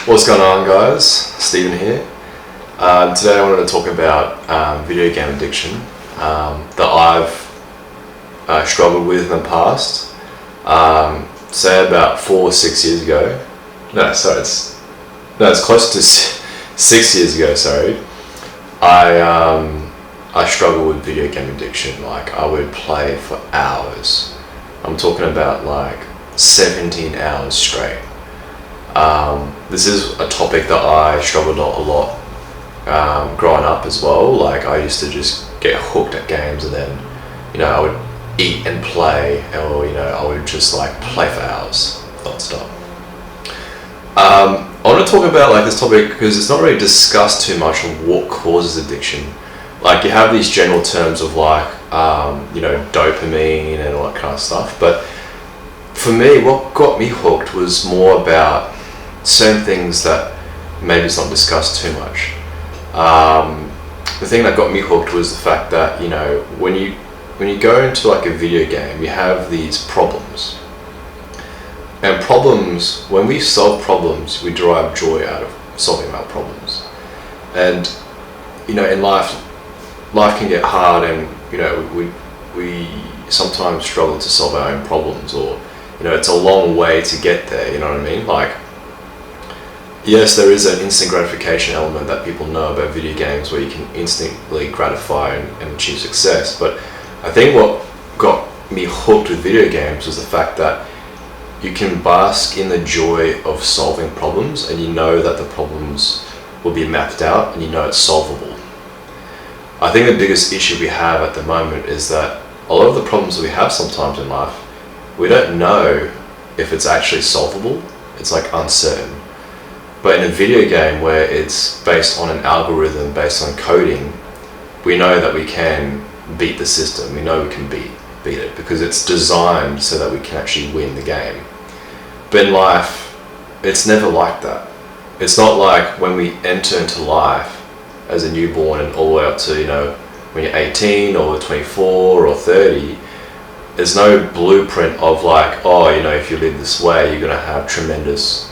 What's going on, guys? Stephen here. Today I wanted to talk about video game addiction that I've struggled with in the past. Say about 4 or 6 years ago. It's closer to 6 years ago. Sorry, I struggled with video game addiction. Like, I would play for hours. I'm talking about like 17 hours straight. This is a topic that I struggled a lot growing up as well. Like, I used to just get hooked at games, and then I would eat and play, or I would just like play for hours non-stop. I want to talk about like this topic because it's not really discussed too much on what causes addiction. Like, you have these general terms of like dopamine and all that kind of stuff, but for me, what got me hooked was more about certain things that maybe it's not discussed too much. The thing that got me hooked was the fact that when you go into like a video game, you have these problems, and problems, when we solve problems, we derive joy out of solving our problems. And in life can get hard, and we sometimes struggle to solve our own problems, or it's a long way to get there. You know what I mean? Like, yes, there is an instant gratification element that people know about video games, where you can instantly gratify and achieve success. But I think what got me hooked with video games was the fact that you can bask in the joy of solving problems, and you know that the problems will be mapped out, and it's solvable. I think the biggest issue we have at the moment is that a lot of the problems that we have sometimes in life, we don't know if it's actually solvable. It's like uncertain. But in a video game where it's based on an algorithm, based on coding, we know that we can beat the system. We know we can beat it because it's designed so that we can actually win the game. But in life, it's never like that. It's not like when we enter into life as a newborn and all the way up to when you're 18 or 24 or 30. There's no blueprint of like, if you live this way, you're going to have tremendous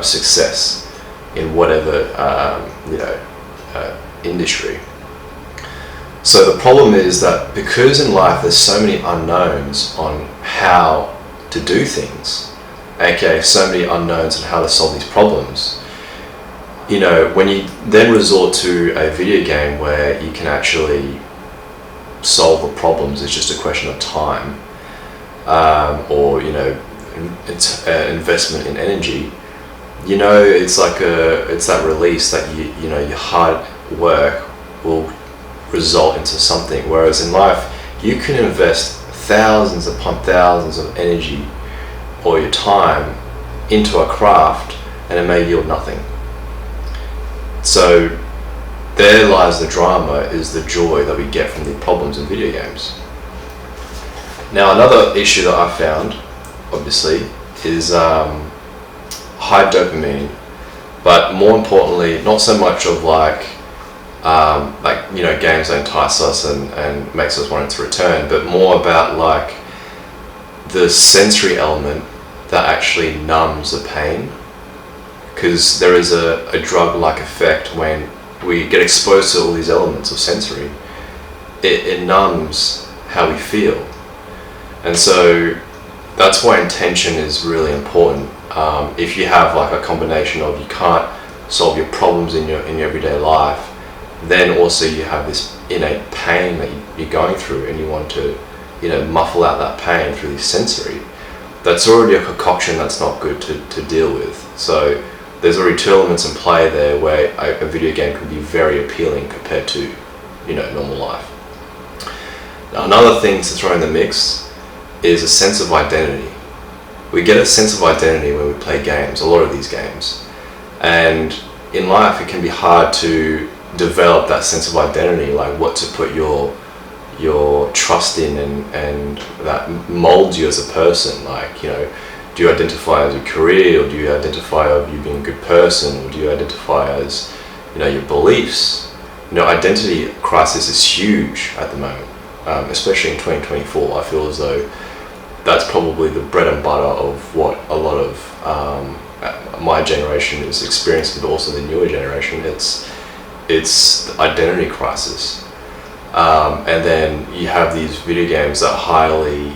success in whatever industry. So the problem is that because in life there's so many unknowns on how to do things, aka so many unknowns on how to solve these problems, when you then resort to a video game where you can actually solve the problems, it's just a question of time, or it's an investment in energy. It's that release that your hard work will result into something. Whereas in life, you can invest thousands upon thousands of energy or your time into a craft, and it may yield nothing. So there lies the drama, is the joy that we get from the problems in video games. Now, another issue that I found, obviously, is high dopamine, but more importantly, not so much of games that entice us and makes us want to return, but more about like the sensory element that actually numbs the pain. Because there is a drug-like effect when we get exposed to all these elements of sensory. It numbs how we feel. And so that's why intention is really important. If you have like a combination of you can't solve your problems in your everyday life, then also you have this innate pain that you're going through, and you want to muffle out that pain through this sensory. That's already a concoction that's not good to deal with. So there's already two elements in play there, where a video game can be very appealing compared to normal life. Now, another thing to throw in the mix is a sense of identity. We get a sense of identity when we play games, a lot of these games. And in life, it can be hard to develop that sense of identity, like what to put your trust in, and that molds you as a person. Like, do you identify as a career, or do you identify as you being a good person, or do you identify as your beliefs? Identity crisis is huge at the moment, especially in 2024. I feel as though that's probably the bread and butter of what a lot of my generation is experiencing, but also the newer generation. It's the identity crisis, and then you have these video games that highly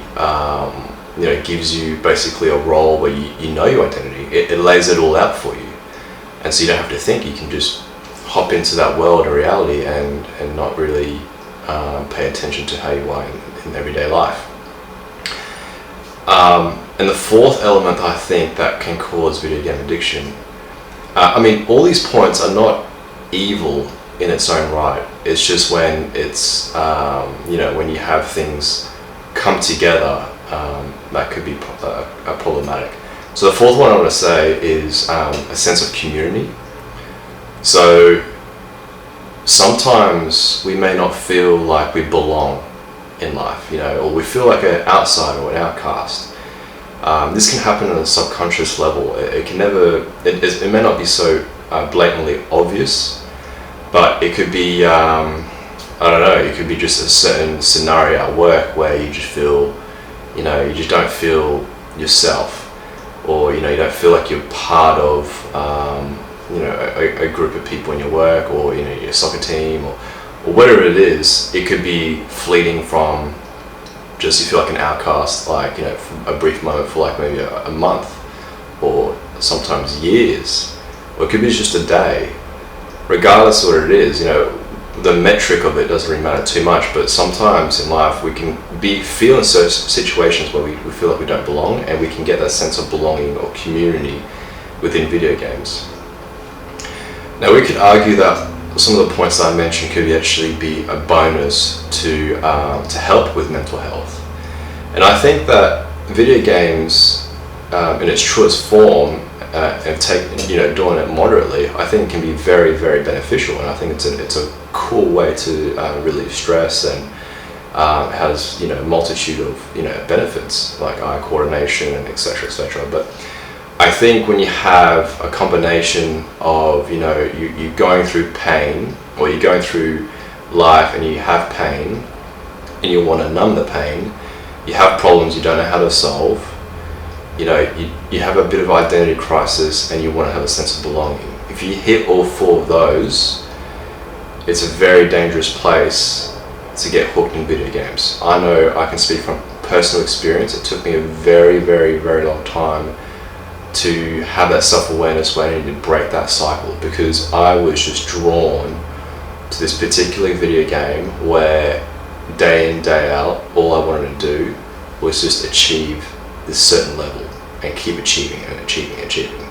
gives you basically a role where you know your identity. It lays it all out for you, and so you don't have to think. You can just hop into that world of reality and not really pay attention to how you are in everyday life. And the fourth element I think that can cause video game addiction, all these points are not evil in its own right. It's just when it's, when you have things come together, that could be problematic. So the fourth one I want to say is a sense of community. So sometimes we may not feel like we belong in life, or we feel like an outsider or an outcast. This can happen on a subconscious level. It may not be so blatantly obvious, but it could be, it could be just a certain scenario at work where you just feel, you just don't feel yourself, or, you don't feel like you're part of, a group of people in your work, or, your soccer team, or whatever it is. It could be fleeting from just you feel like an outcast, like, for a brief moment, for like maybe a month, or sometimes years, or it could be just a day. Regardless of what it is, the metric of it doesn't really matter too much, but sometimes in life we can feel in certain situations where we feel like we don't belong, and we can get that sense of belonging or community within video games. Now, we could argue that some of the points that I mentioned could actually be a bonus to help with mental health. And I think that video games, in its truest form, and doing it moderately, I think can be very, very beneficial. And I think it's a cool way to relieve stress, and has a multitude of benefits like eye coordination and etc. etc. But I think when you have a combination of you're going through pain, or you're going through life and you have pain and you want to numb the pain, you have problems you don't know how to solve, you have a bit of identity crisis, and you want to have a sense of belonging. If you hit all four of those, it's a very dangerous place to get hooked in video games. I know I can speak from personal experience. It took me a very, very, very long time to have that self-awareness where I needed to break that cycle, because I was just drawn to this particular video game where day in, day out, all I wanted to do was just achieve this certain level and keep achieving and achieving and achieving.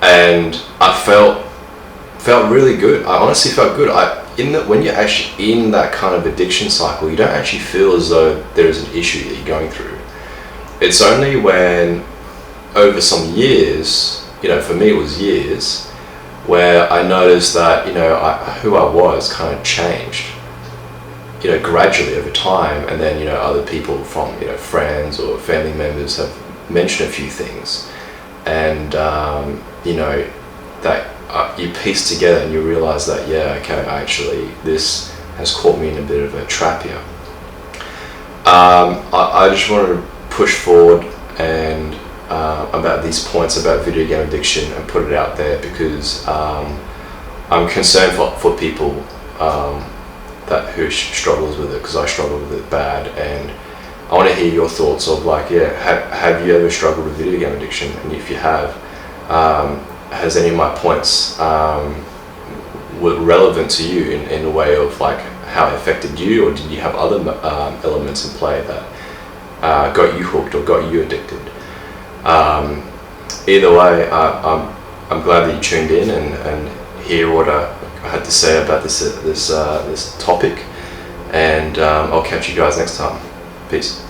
And I felt really good. I honestly felt good. When you're actually in that kind of addiction cycle, you don't actually feel as though there is an issue that you're going through. It's only when, over some years, for me it was years, where I noticed that who I was kind of changed, gradually over time. And then other people from friends or family members have mentioned a few things, and that you piece together and you realize that this has caught me in a bit of a trap here. I just wanted to push forward and about these points about video game addiction and put it out there, because I'm concerned for people who struggles with it, because I struggle with it bad. And I want to hear your thoughts of have you ever struggled with video game addiction? And if you have, has any of my points were relevant to you in a way of how it affected you, or did you have other elements in play that got you hooked or got you addicted? Either way, I'm glad that you tuned in and hear what I had to say about this topic, and I'll catch you guys next time. Peace.